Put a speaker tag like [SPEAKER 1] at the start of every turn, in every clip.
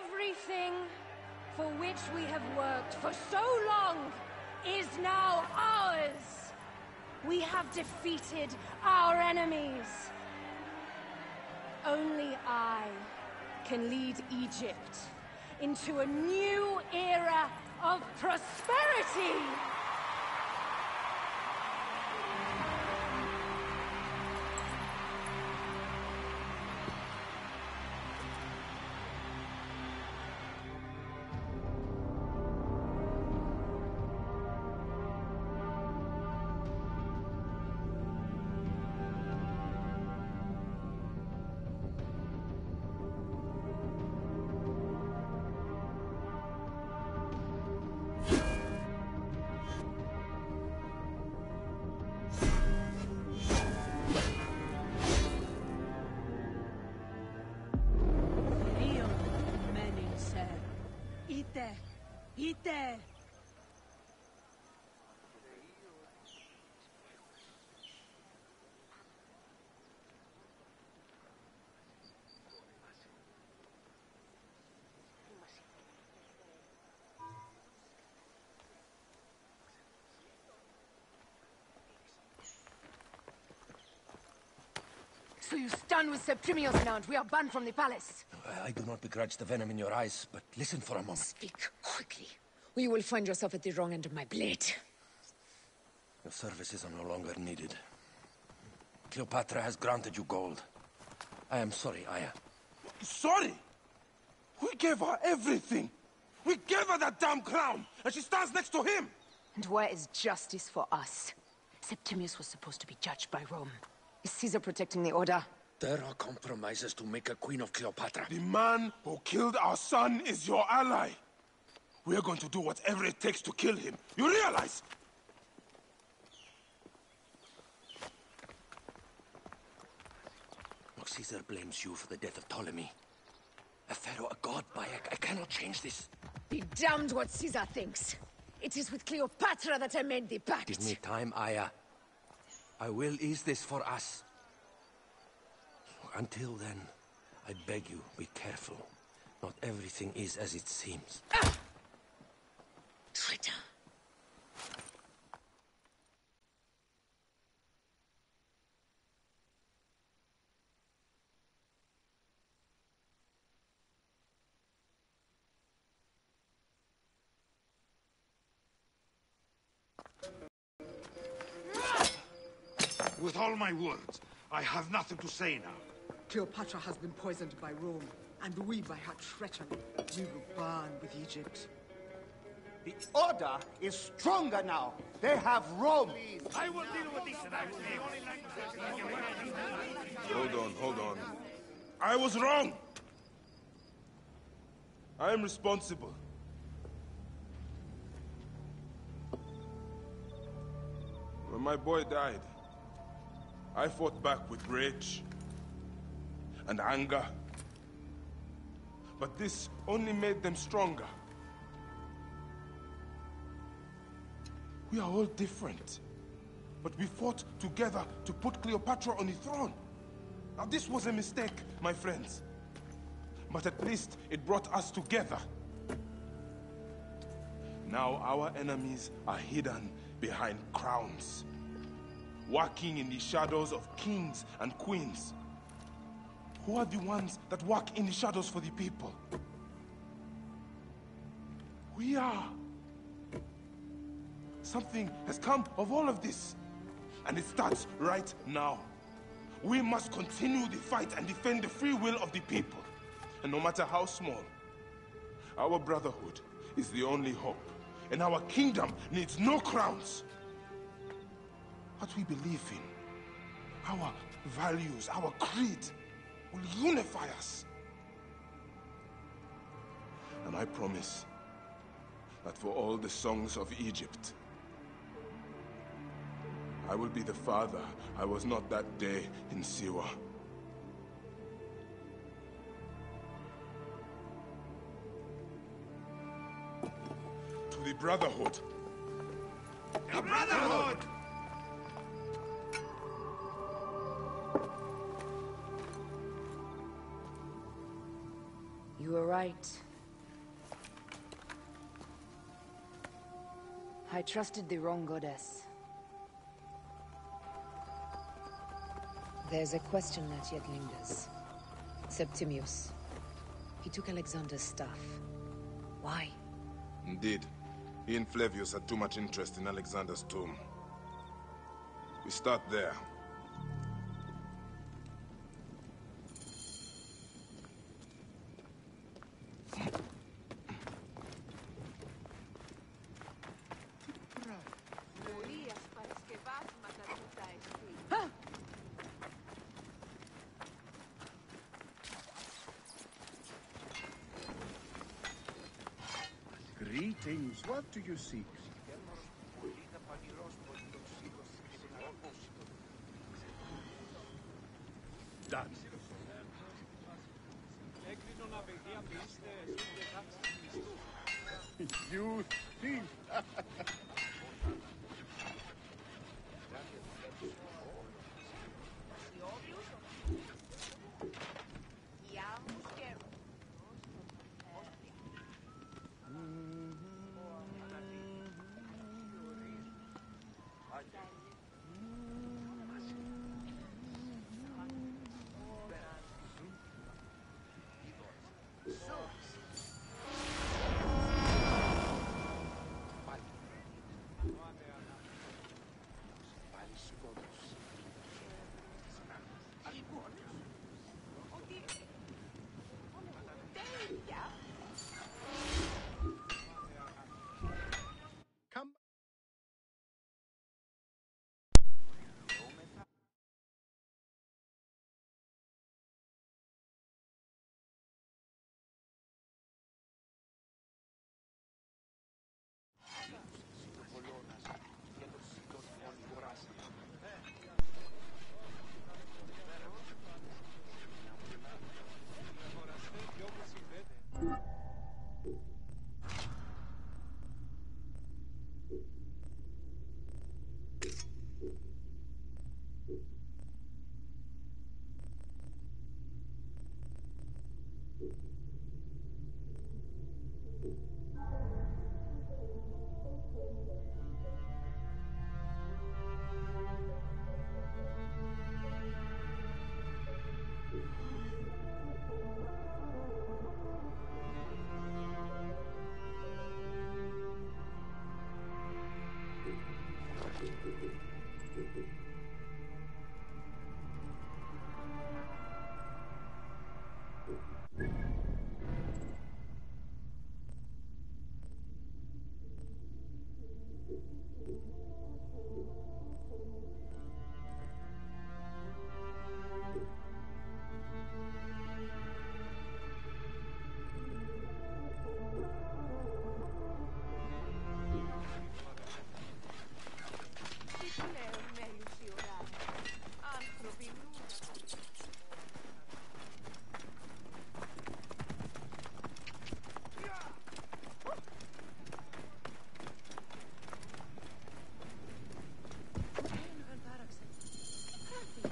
[SPEAKER 1] Everything for which we have worked for so long is now ours. We have defeated our enemies. Only I can lead Egypt into a new era of prosperity. Ite! So you stand with Septimius now, and we are banned from the palace.
[SPEAKER 2] I do not begrudge the venom in your eyes, but listen for a moment.
[SPEAKER 1] Speak quickly, or you will find yourself at the wrong end of my blade.
[SPEAKER 2] Your services are no longer needed. Cleopatra has granted you gold. I am sorry, Aya.
[SPEAKER 3] Sorry? We gave her everything. We gave her that damn crown, and she stands next to him.
[SPEAKER 1] And where is justice for us? Septimius was supposed to be judged by Rome. Is Caesar protecting the order?
[SPEAKER 2] There are compromises to make a queen of Cleopatra.
[SPEAKER 3] The man who killed our son is your ally. We're going to do whatever it takes to kill him. You realize?
[SPEAKER 2] Caesar blames you for the death of Ptolemy. A pharaoh, a god, I cannot change this.
[SPEAKER 1] Be damned what Caesar thinks. It is with Cleopatra that I made the pact.
[SPEAKER 2] Give me time, Aya. I will ease this for us. Until then, I beg you, be careful. Not everything is as it seems.
[SPEAKER 1] Ah! Traitor.
[SPEAKER 4] With all my words, I have nothing to say now.
[SPEAKER 5] Cleopatra has been poisoned by Rome, and we by her treachery. We will burn with Egypt.
[SPEAKER 6] The order is stronger now. They have Rome.
[SPEAKER 4] I will deal with this.
[SPEAKER 3] Hold on. I was wrong. I am responsible. When my boy died, I fought back with rage and anger. But this only made them stronger. We are all different. But we fought together to put Cleopatra on the throne. Now this was a mistake, my friends. But at least it brought us together. Now our enemies are hidden behind crowns, walking in the shadows of kings and queens. Who are the ones that walk in the shadows for the people? We are. Something has come of all of this, and it starts right now. We must continue the fight and defend the free will of the people. And no matter how small, our brotherhood is the only hope, and our kingdom needs no crowns. What we believe in, our values, our creed, will unify us. And I promise that for all the songs of Egypt, I will be the father I was not that day in Siwa. To the Brotherhood.
[SPEAKER 4] The Brotherhood!
[SPEAKER 1] You were right. I trusted the wrong goddess. There's a question that yet lingers. Septimius. He took Alexander's stuff. Why?
[SPEAKER 3] Indeed. He and Flavius had too much interest in Alexander's tomb. We start there.
[SPEAKER 6] Greetings. What do you seek? Done. You think?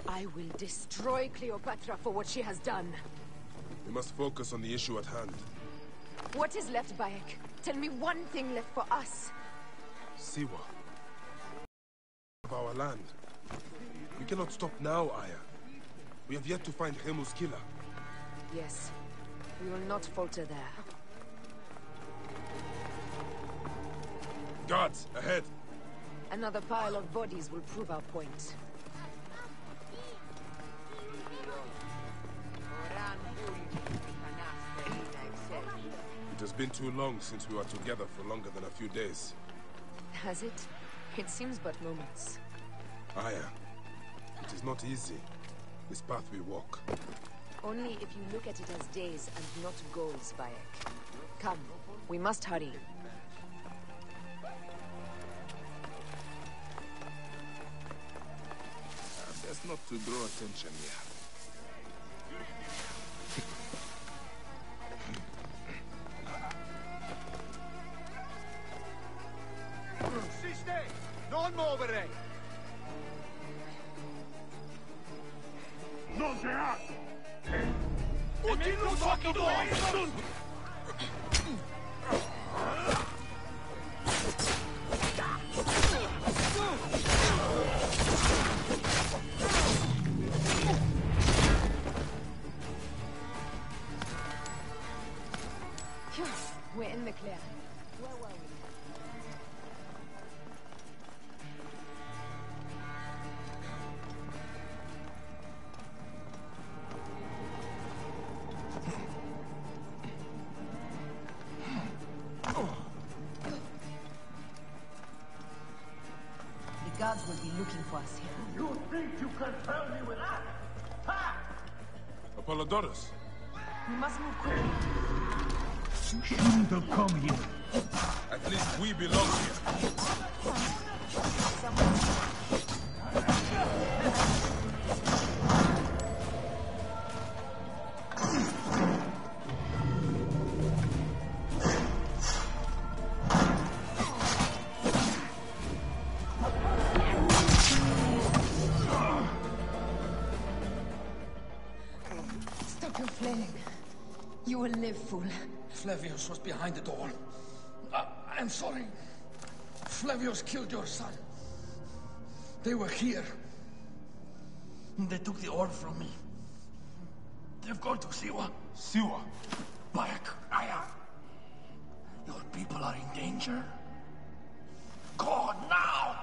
[SPEAKER 1] I will destroy Cleopatra for what she has done.
[SPEAKER 3] We must focus on the issue at hand.
[SPEAKER 1] What is left, Bayek? Tell me one thing left for us.
[SPEAKER 3] Siwa. Of our land. We cannot stop now, Aya. We have yet to find Hemu's killer.
[SPEAKER 1] Yes. We will not falter there.
[SPEAKER 3] Guards, ahead!
[SPEAKER 1] Another pile of bodies will prove our point.
[SPEAKER 3] It has been too long since we were together for longer than a few days.
[SPEAKER 1] Has it? It seems but moments.
[SPEAKER 3] Aya, it is not easy, this path we walk.
[SPEAKER 1] Only if you look at it as days and not goals, Bayek. Come, we must hurry.
[SPEAKER 3] Best not to draw attention here.
[SPEAKER 6] Siste! Non muovere!
[SPEAKER 4] Non se ha!
[SPEAKER 6] Utilus occhi
[SPEAKER 1] Phew, we're in the clear. Where were we?
[SPEAKER 7] The guards will be looking for us here.
[SPEAKER 6] You think you can tell me with that? Ha!
[SPEAKER 3] Apollodorus.
[SPEAKER 7] We must move quickly.
[SPEAKER 8] You shouldn't have come here.
[SPEAKER 3] At least we belong here.
[SPEAKER 1] Stop your flailing. You will live, fool.
[SPEAKER 9] Flavius was behind it all. I'm sorry. Flavius killed your son. They were here. They took the orb from me. They've gone to Siwa.
[SPEAKER 3] Siwa.
[SPEAKER 9] Back, Aya. Your people are in danger. Go now!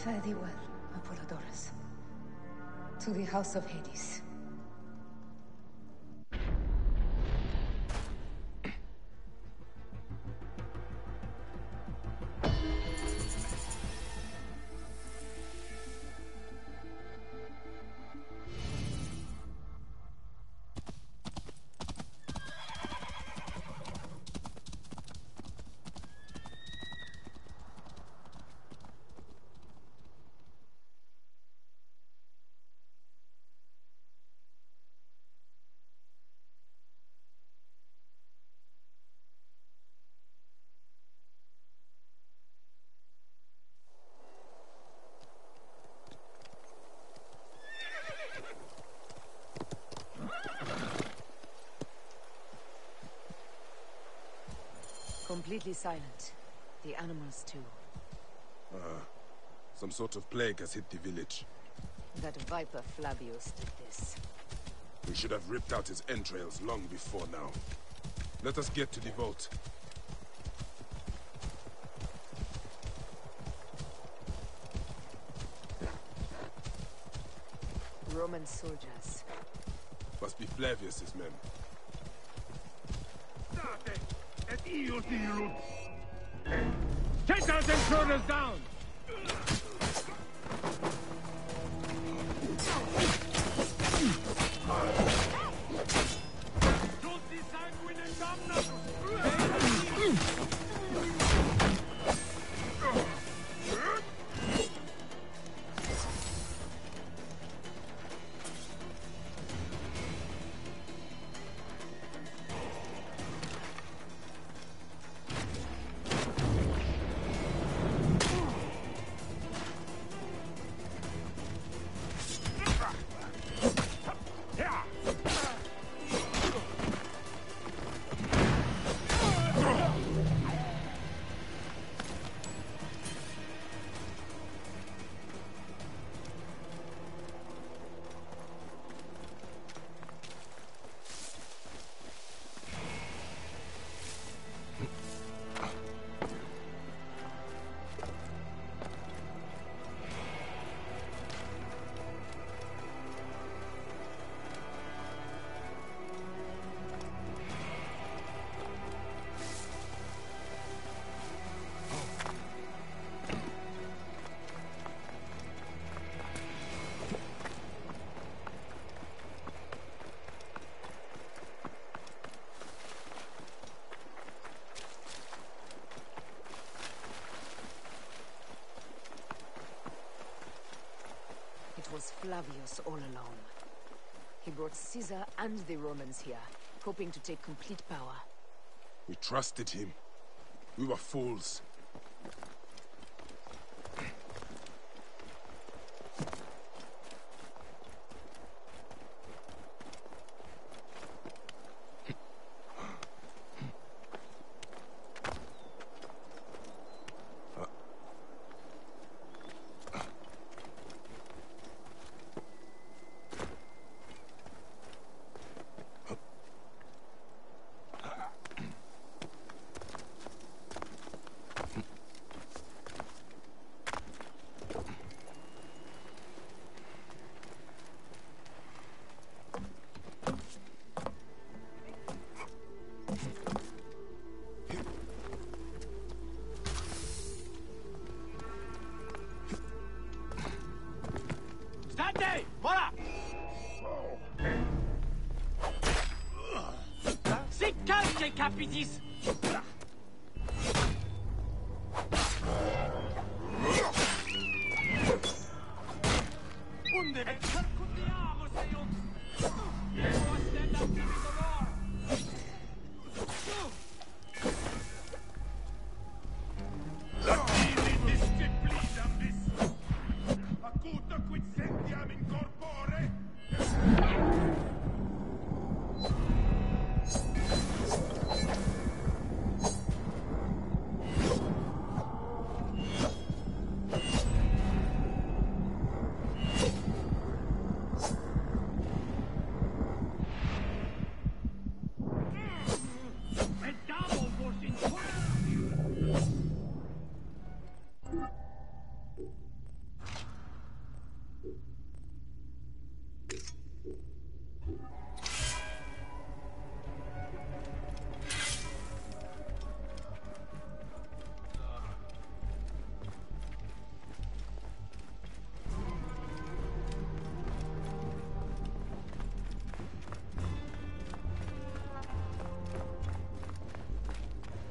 [SPEAKER 1] Fare thee well, Apollodorus. To the House of Hades.
[SPEAKER 7] Completely silent. The animals too.
[SPEAKER 3] Some sort of plague has hit the village.
[SPEAKER 7] That viper Flavius did this.
[SPEAKER 3] We should have ripped out his entrails long before now. Let us get to the vault.
[SPEAKER 7] Roman soldiers.
[SPEAKER 3] Must be Flavius's men.
[SPEAKER 8] Take those intruders down!
[SPEAKER 7] It was Flavius all along. He brought Caesar and the Romans here, hoping to take complete power.
[SPEAKER 3] We trusted him. We were fools.
[SPEAKER 8] capitis! Unde condiamo, Seon! Stand up to the war!
[SPEAKER 3] Acuta quid sentiam in corpore!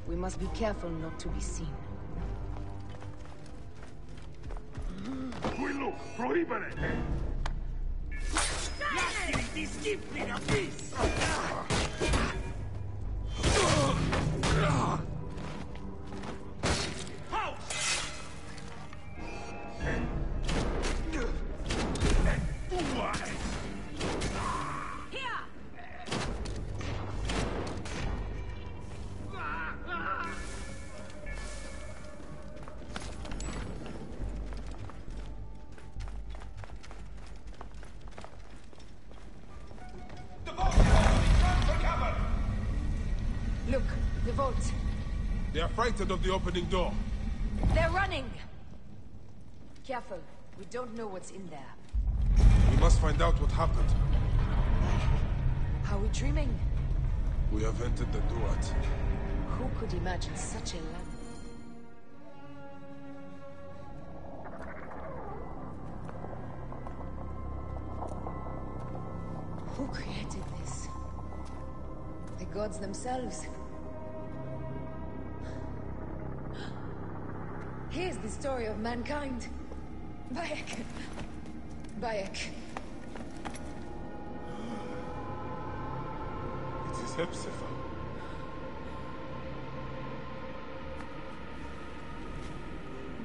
[SPEAKER 7] We must be careful not to be seen.
[SPEAKER 3] Quello proibere!
[SPEAKER 8] Lasciami di schiffi da bis!
[SPEAKER 7] Look, the vault.
[SPEAKER 3] They are frightened of the opening door.
[SPEAKER 1] They're running!
[SPEAKER 7] Careful, we don't know what's in there.
[SPEAKER 3] We must find out what happened.
[SPEAKER 7] Are we dreaming?
[SPEAKER 3] We have entered the Duat.
[SPEAKER 7] Who could imagine such a land? Who created this? The gods themselves. Here's the story of mankind. Bayek. Bayek.
[SPEAKER 3] It is Hepzibah.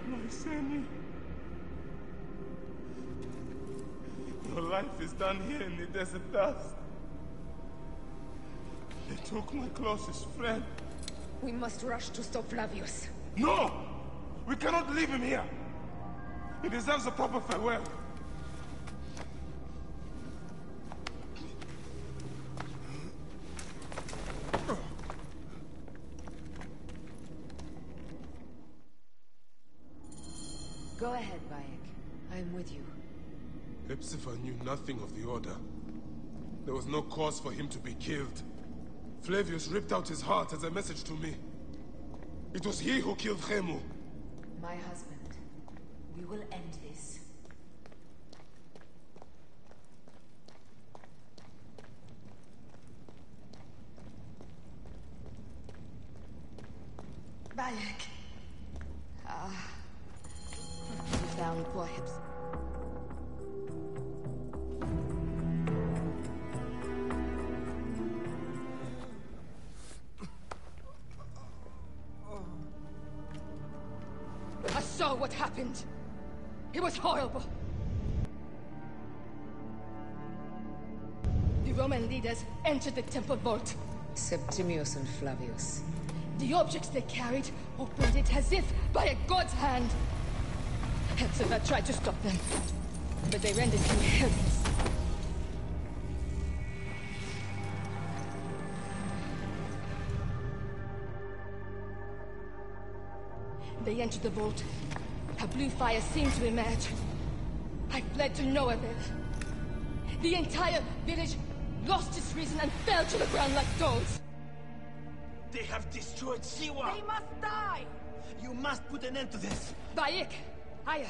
[SPEAKER 3] My Seni. Your life is done here in the desert dust. They took my closest friend.
[SPEAKER 7] We must rush to stop Flavius.
[SPEAKER 3] No! We cannot leave him here! He deserves a proper farewell.
[SPEAKER 7] Go ahead, Bayek. I am with you.
[SPEAKER 3] Hepzibah knew nothing of the Order. There was no cause for him to be killed. Flavius ripped out his heart as a message to me. It was he who killed Khemu.
[SPEAKER 7] My husband. We will end this. Bayek. We found poor Hips.
[SPEAKER 1] I saw what happened. It was horrible. The Roman leaders entered the temple vault.
[SPEAKER 7] Septimius and Flavius.
[SPEAKER 1] The objects they carried opened it as if by a god's hand. Hepzibah tried to stop them, but they rendered him helpless. They entered the vault. A blue fire seemed to emerge. I fled to no avail. The entire village lost its reason and fell to the ground like dogs.
[SPEAKER 8] They have destroyed Siwa!
[SPEAKER 1] They must die!
[SPEAKER 8] You must put an end to this!
[SPEAKER 1] Bayek, Aya.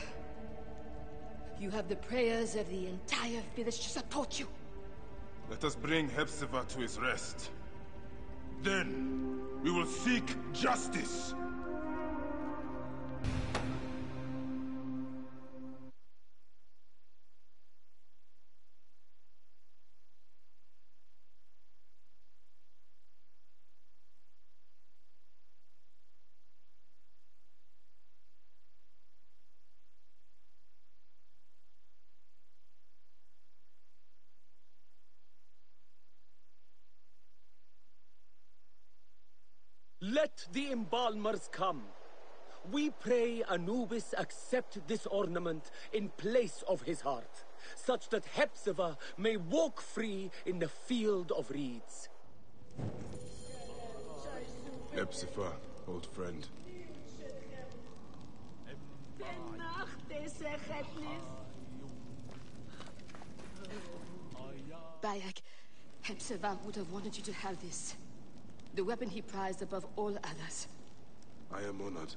[SPEAKER 1] You have the prayers of the entire village to support you.
[SPEAKER 3] Let us bring Hepzibah to his rest. Then, we will seek justice.
[SPEAKER 10] Let the embalmers come. We pray Anubis accept this ornament in place of his heart, such that Hepzibah may walk free in the field of reeds.
[SPEAKER 3] Hepzibah, old friend.
[SPEAKER 1] Bayek, Hepzibah would have wanted you to have this. The weapon he prized above all others.
[SPEAKER 3] I am honored.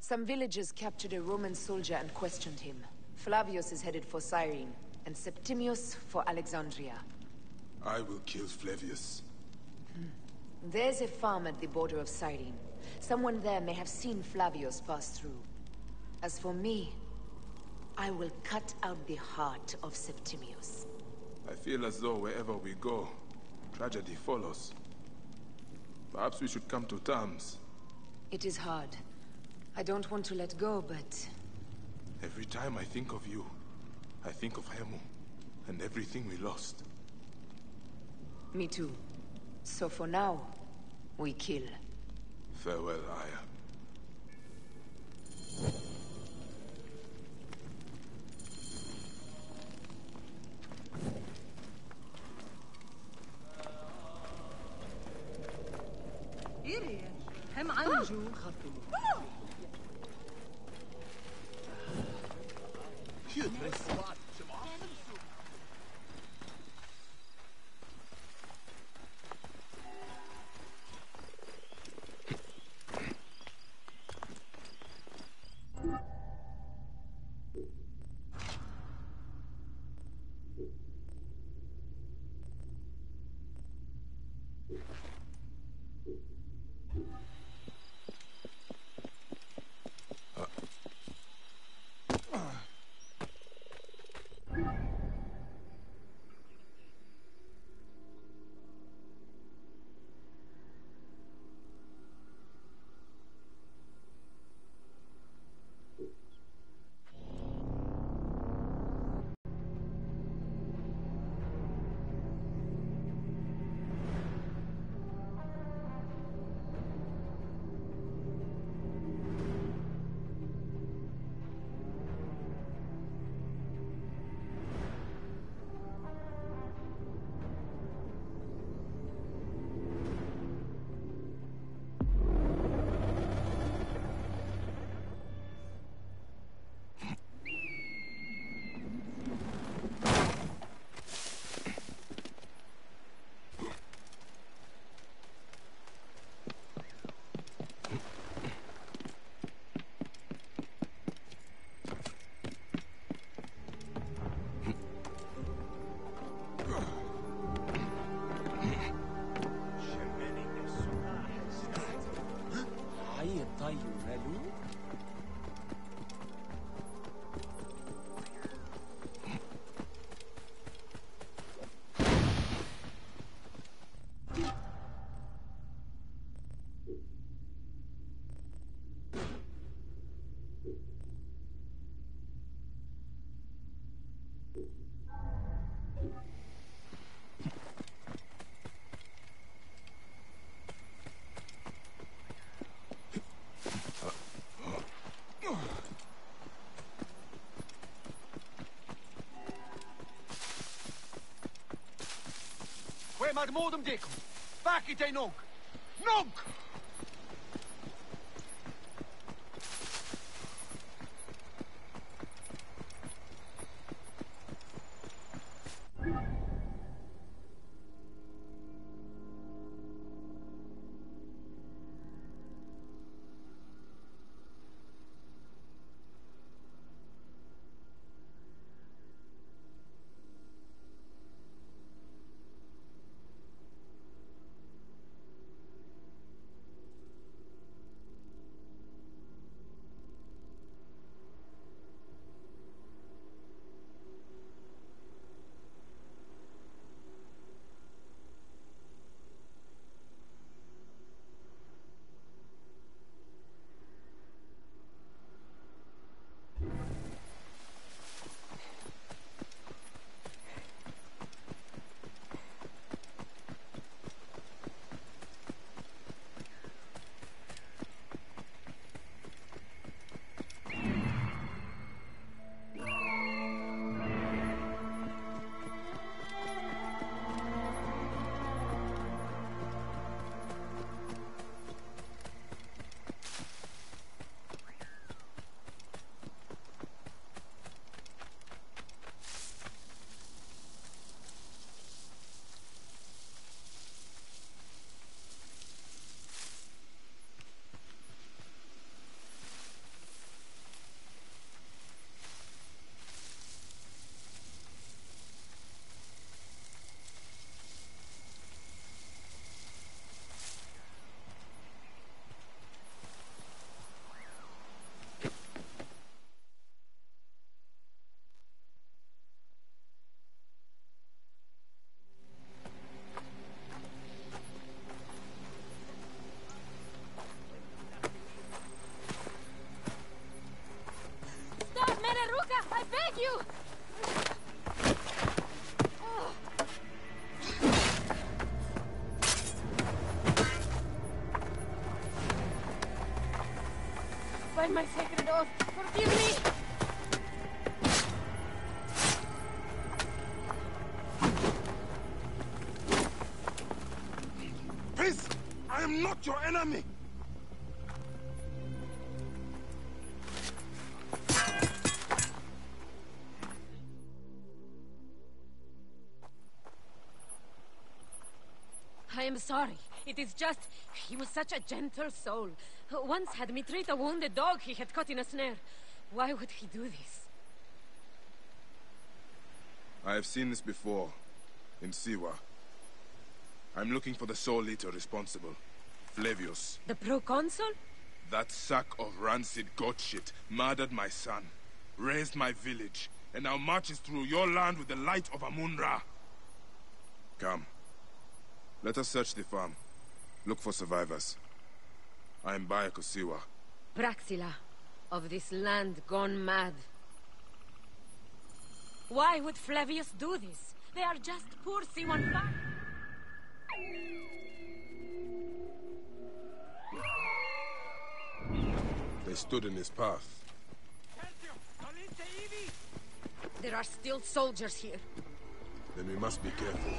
[SPEAKER 7] Some villagers captured a Roman soldier and questioned him. Flavius is headed for Cyrene, and Septimius for Alexandria.
[SPEAKER 3] I will kill Flavius.
[SPEAKER 7] There's a farm at the border of Cyrene. Someone there may have seen Flavius pass through. As for me, I will cut out the heart of Septimius.
[SPEAKER 3] I feel as though wherever we go, tragedy follows. Perhaps we should come to terms.
[SPEAKER 7] It is hard. I don't want to let go, but...
[SPEAKER 3] Every time I think of you, I think of Hemu, and everything we lost.
[SPEAKER 7] Me too. So for now, we kill.
[SPEAKER 3] Farewell, Aya.
[SPEAKER 5] هم عنجو خطو.
[SPEAKER 10] Are you ready?
[SPEAKER 6] Mag modem dekum. Vakit ei nunk. Nunk!
[SPEAKER 1] By my sacred oath, forgive me!
[SPEAKER 3] Peace! I am not your enemy!
[SPEAKER 1] I am sorry. It is just... he was such a gentle soul. Once had me treat a wounded dog he had caught in a snare. Why would he do this?
[SPEAKER 3] I have seen this before. In Siwa. I'm looking for the soul eater responsible. Flavius.
[SPEAKER 1] The proconsul?
[SPEAKER 3] That sack of rancid goat shit murdered my son, raised my village, and now marches through your land with the light of Amun-Ra. Come. Let us search the farm. Look for survivors. I am Baya Kosiwa.
[SPEAKER 1] Praxila, of this land gone mad. Why would Flavius do this? They are just poor Siwan farm.
[SPEAKER 3] They stood in his path.
[SPEAKER 1] There are still soldiers here.
[SPEAKER 3] Then we must be careful.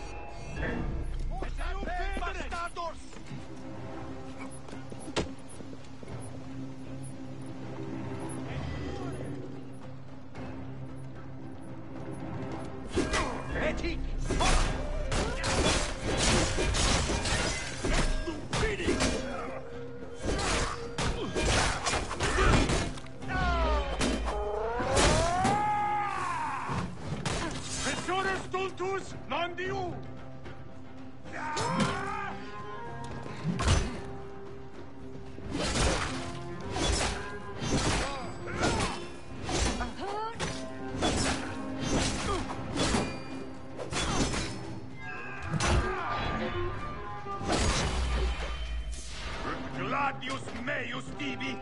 [SPEAKER 4] way, you Stevie!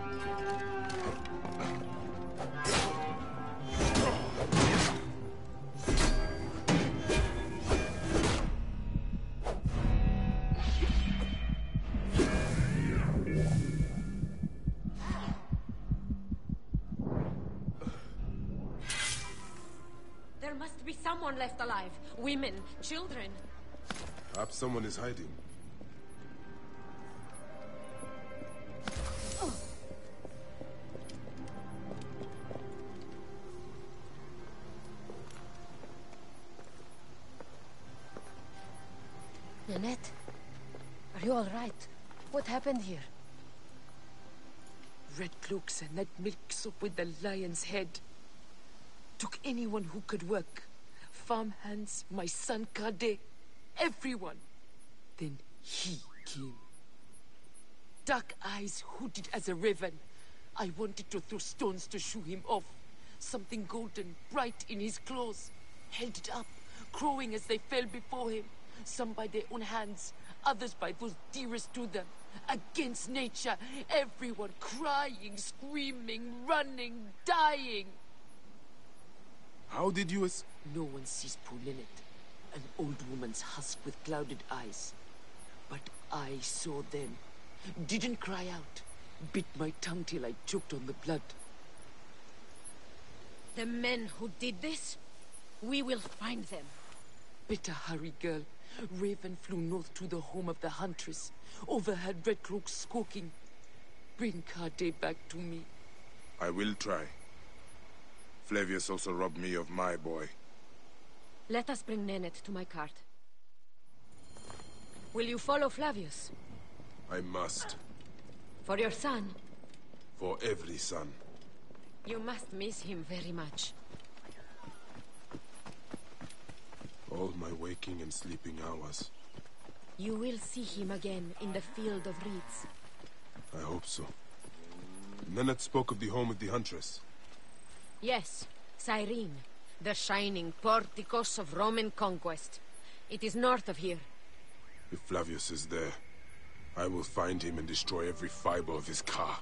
[SPEAKER 11] There must be someone left alive. Women, children.
[SPEAKER 3] Perhaps someone is hiding.
[SPEAKER 11] Nanette, are you all right? What happened here?
[SPEAKER 5] Red cloaks and that milk soup with the lion's head. Took anyone who could work. Farmhands, my son Kade, everyone. Then he came. Dark eyes hooded as a raven. I wanted to throw stones to shoo him off. Something golden, bright in his claws. Held it up, crowing as they fell before him. Some by their own hands, others by those dearest to them. Against nature, everyone crying, screaming, running, dying.
[SPEAKER 3] How did you
[SPEAKER 5] No one sees poor Lynette, an old woman's husk with clouded eyes. But I saw them. Didn't cry out. Bit my tongue till I choked on the blood.
[SPEAKER 11] The men who did this? We will find them.
[SPEAKER 5] Better hurry, girl. Raven flew north to the home of the huntress. Overheard red cloaks squawking. Bring Kade back to me.
[SPEAKER 3] I will try. Flavius also robbed me of my boy.
[SPEAKER 11] Let us bring Nanette to my cart. Will you follow Flavius?
[SPEAKER 3] I must.
[SPEAKER 11] For your son?
[SPEAKER 3] For every son.
[SPEAKER 11] You must miss him very much.
[SPEAKER 3] All my waking and sleeping hours.
[SPEAKER 11] You will see him again in the field of reeds.
[SPEAKER 3] I hope so. Nanette spoke of the home of the huntress.
[SPEAKER 11] Yes, Cyrene, the shining porticos of Roman conquest. It is north of here.
[SPEAKER 3] If Flavius is there, I will find him and destroy every fiber of his car.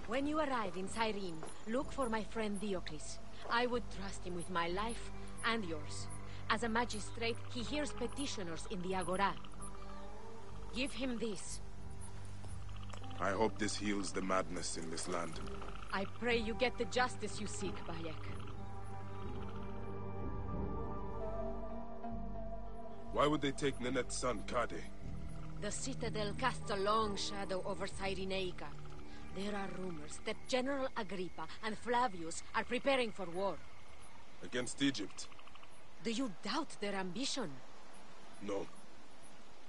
[SPEAKER 11] When you arrive in Cyrene, look for my friend Diocles. I would trust him with my life and yours. As a magistrate, he hears petitioners in the Agora. Give him this.
[SPEAKER 3] I hope this heals the madness in this land.
[SPEAKER 11] I pray you get the justice you seek, Bayek.
[SPEAKER 3] Why would they take Nanette's son, Kade?
[SPEAKER 11] The Citadel casts a long shadow over Cyrenaica. There are rumors that General Agrippa and Flavius are preparing for war.
[SPEAKER 3] Against Egypt?
[SPEAKER 11] Do you doubt their ambition?
[SPEAKER 3] No.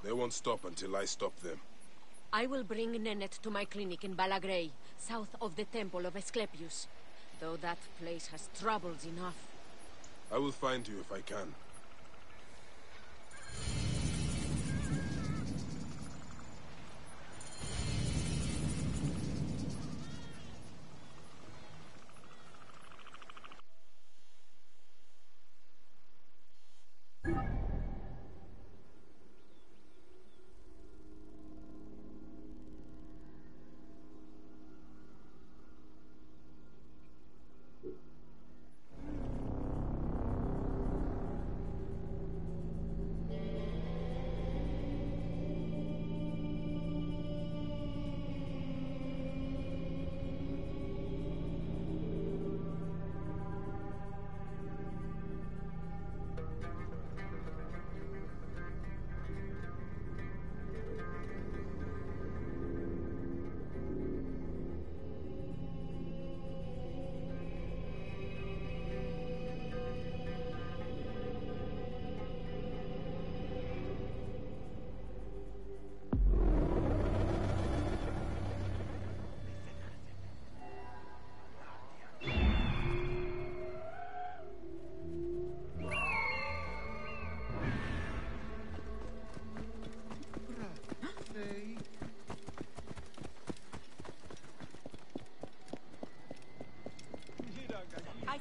[SPEAKER 3] They won't stop until I stop them.
[SPEAKER 11] I will bring Nanette to my clinic in Balagrey, south of the Temple of Asclepius. Though that place has troubles enough.
[SPEAKER 3] I will find you if I can.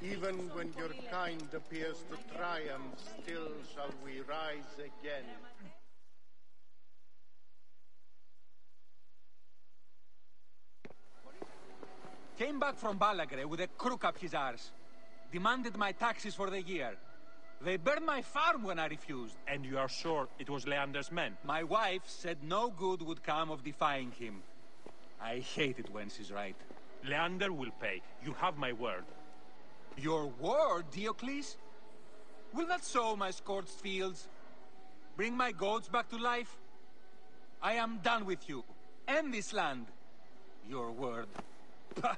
[SPEAKER 6] Even when your kind appears to triumph, still shall we rise again.
[SPEAKER 12] Came back from Balagre with a crook up his arse. Demanded my taxes for the year. They burned my farm when I refused.
[SPEAKER 13] And you are sure it was Leander's men?
[SPEAKER 12] My wife said no good would come of defying him. I hate it when she's right.
[SPEAKER 13] Leander will pay. You have my word.
[SPEAKER 12] Your word, Diocles? Will that sow my scorched fields? Bring my goats back to life? I am done with you. And this land. Your word. Pah!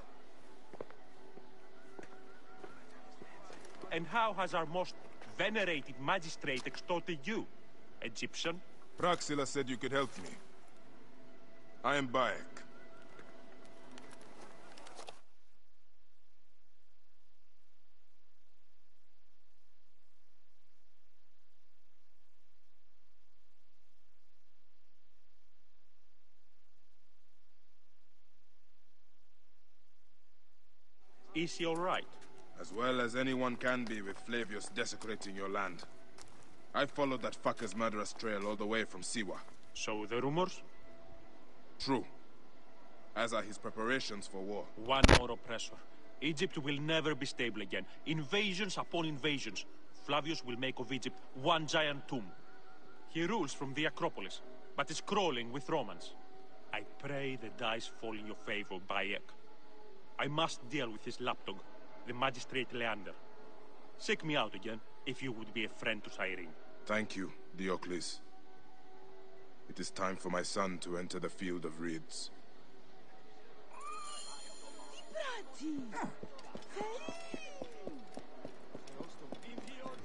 [SPEAKER 13] And how has our most venerated magistrate extorted you, Egyptian?
[SPEAKER 3] Praxila said you could help me. I am Bayek.
[SPEAKER 13] Is he all right?
[SPEAKER 3] As well as anyone can be with Flavius desecrating your land. I followed that fucker's murderous trail all the way from Siwa.
[SPEAKER 13] So the rumors?
[SPEAKER 3] True. As are his preparations for war.
[SPEAKER 13] One more oppressor. Egypt will never be stable again. Invasions upon invasions. Flavius will make of Egypt one giant tomb. He rules from the Acropolis, but is crawling with Romans. I pray the dice fall in your favor, Bayek. I must deal with his lapdog, the magistrate Leander. Seek me out again, if you would be a friend to Cyrene.
[SPEAKER 3] Thank you, Diocles. It is time for my son to enter the field of reeds.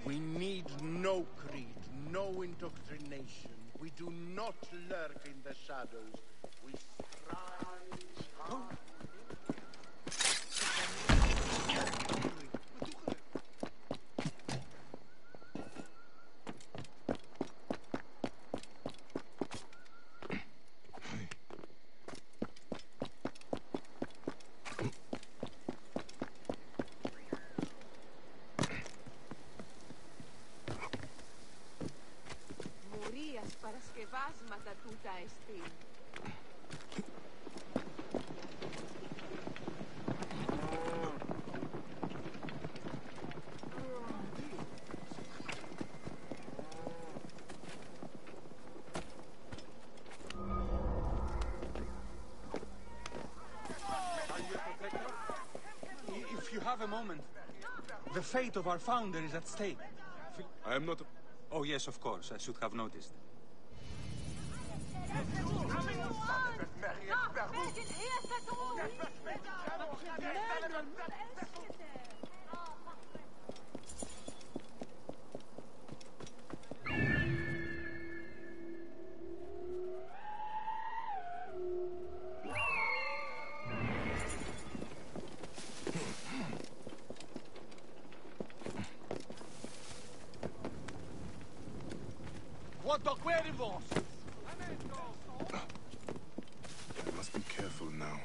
[SPEAKER 6] We need no creed, no indoctrination. We do not lurk in the shadows. We strive.
[SPEAKER 5] Παρασκευάσματα τούτα εστί.
[SPEAKER 12] If you have a moment, the fate of our founder is at stake.
[SPEAKER 3] I am not a...
[SPEAKER 12] Oh yes, of course, I should have noticed.
[SPEAKER 6] Quanto cuervos!
[SPEAKER 3] I must be careful now.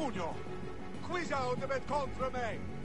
[SPEAKER 4] pugno! Quisa debet contra me!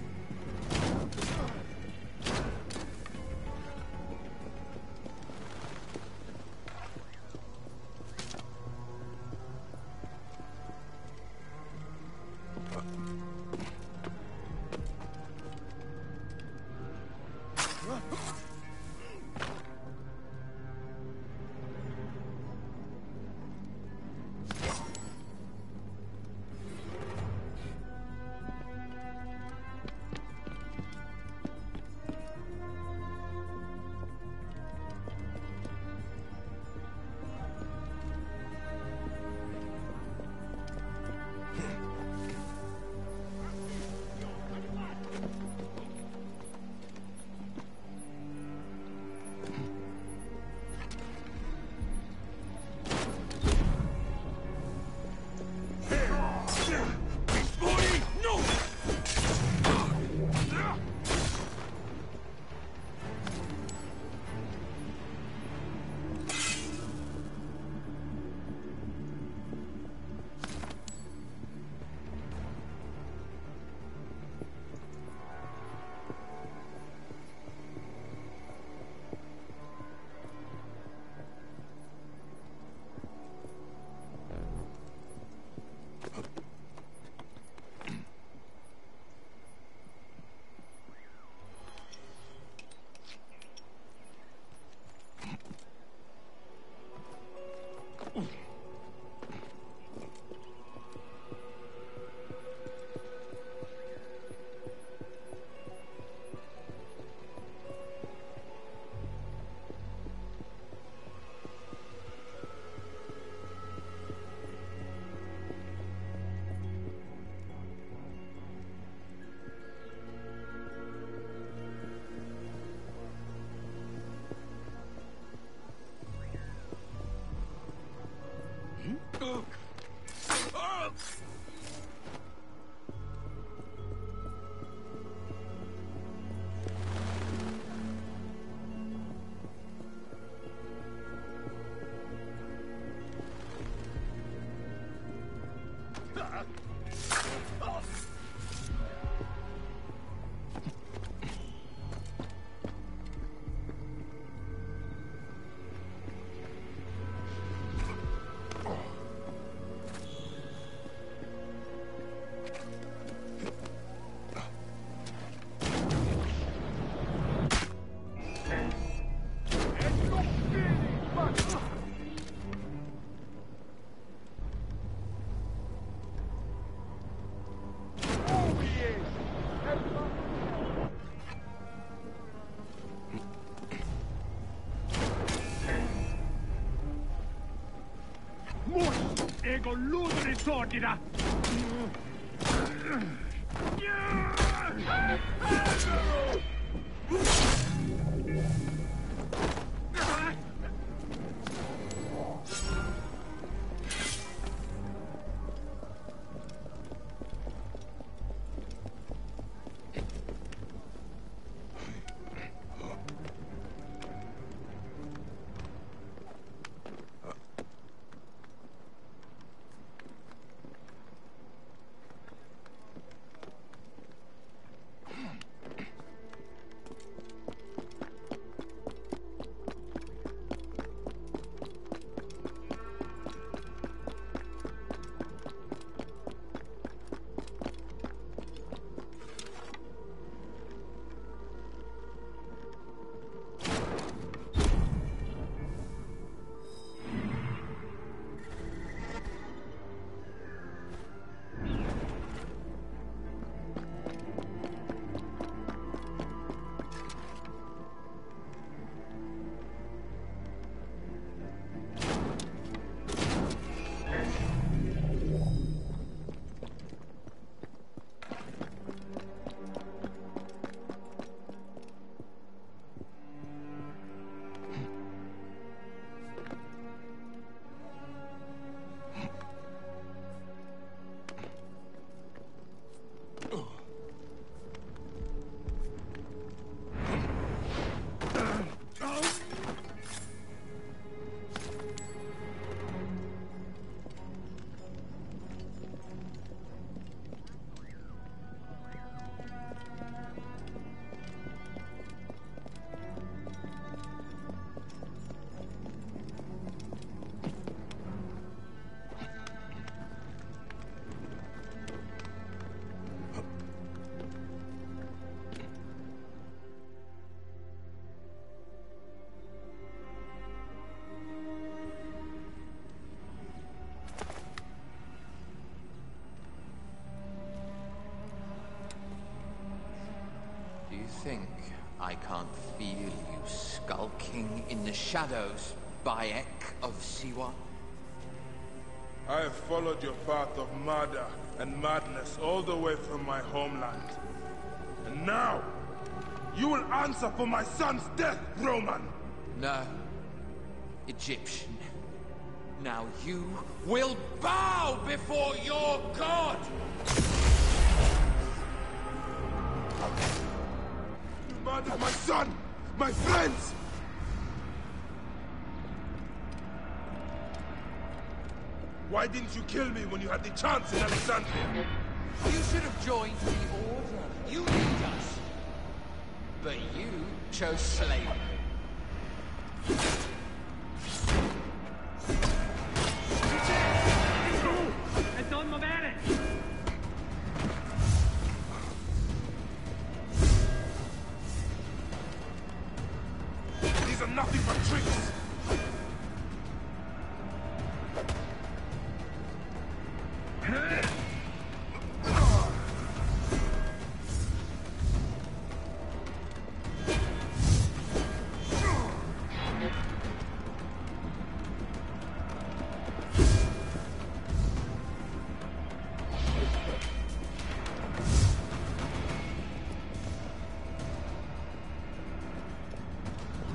[SPEAKER 8] Ego ludri sordida!
[SPEAKER 14] shadows, Bayek of Siwa?
[SPEAKER 3] I have followed your path of murder and madness all the way from my homeland. And now, you will answer for my son's death, Roman!
[SPEAKER 14] No. Egyptian. Now you will bow before your god!
[SPEAKER 3] You murdered my son! My friends! Why didn't you kill me when you had the chance in Alexandria?
[SPEAKER 14] You should have joined the Order. You need us. But you chose slavery.
[SPEAKER 3] These are nothing but tricks!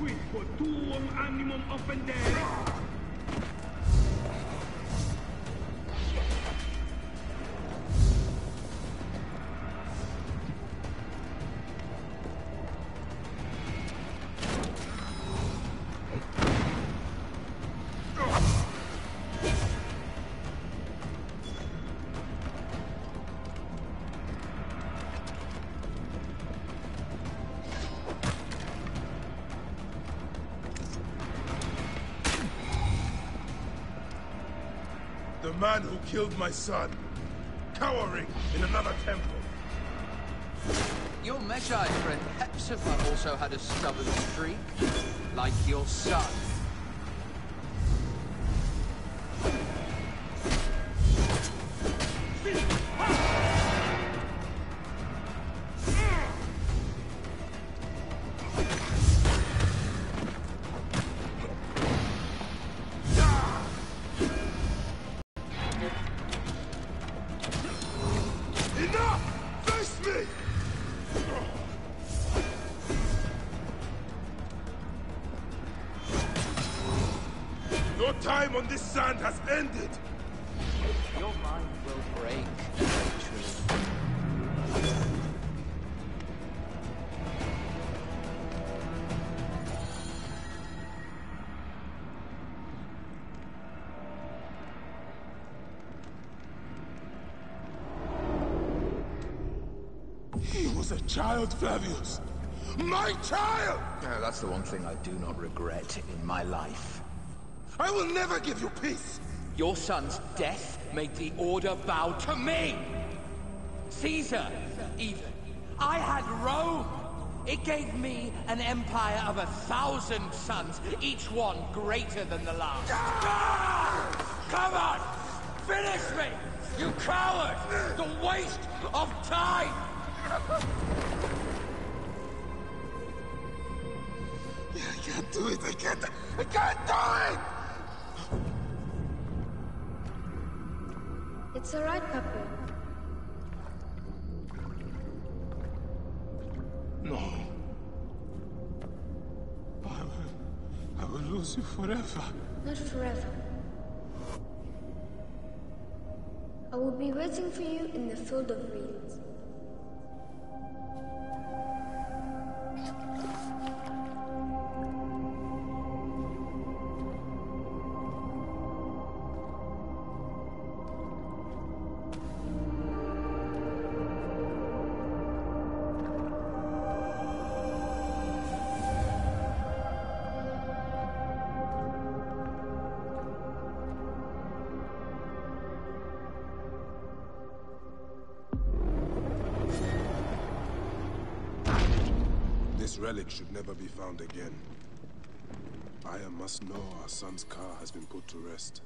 [SPEAKER 8] Quid quod tuum animum offendere?
[SPEAKER 3] The man who killed my son, cowering in another temple.
[SPEAKER 14] Your Magi friend Hepzibah also had a stubborn streak, like your son.
[SPEAKER 3] Your time on this sand has ended!
[SPEAKER 14] Your mind will break eventually.
[SPEAKER 3] He was a child, Flavius! My child!
[SPEAKER 14] Oh, that's the one thing I do not regret in my life.
[SPEAKER 3] I will never give you peace!
[SPEAKER 14] Your son's death made the Order bow to me! Caesar, even. I had Rome! It gave me an empire of 1,000 sons, each one greater than the last. Come on! Finish me! You coward! The waste of time!
[SPEAKER 3] I can't do it! I can't do it!
[SPEAKER 15] It's all right, Papa.
[SPEAKER 3] No. I will lose you forever.
[SPEAKER 15] Not forever. I will be waiting for you in the field of reeds.
[SPEAKER 3] This relic should never be found again. Aya must know our son's car has been put to rest.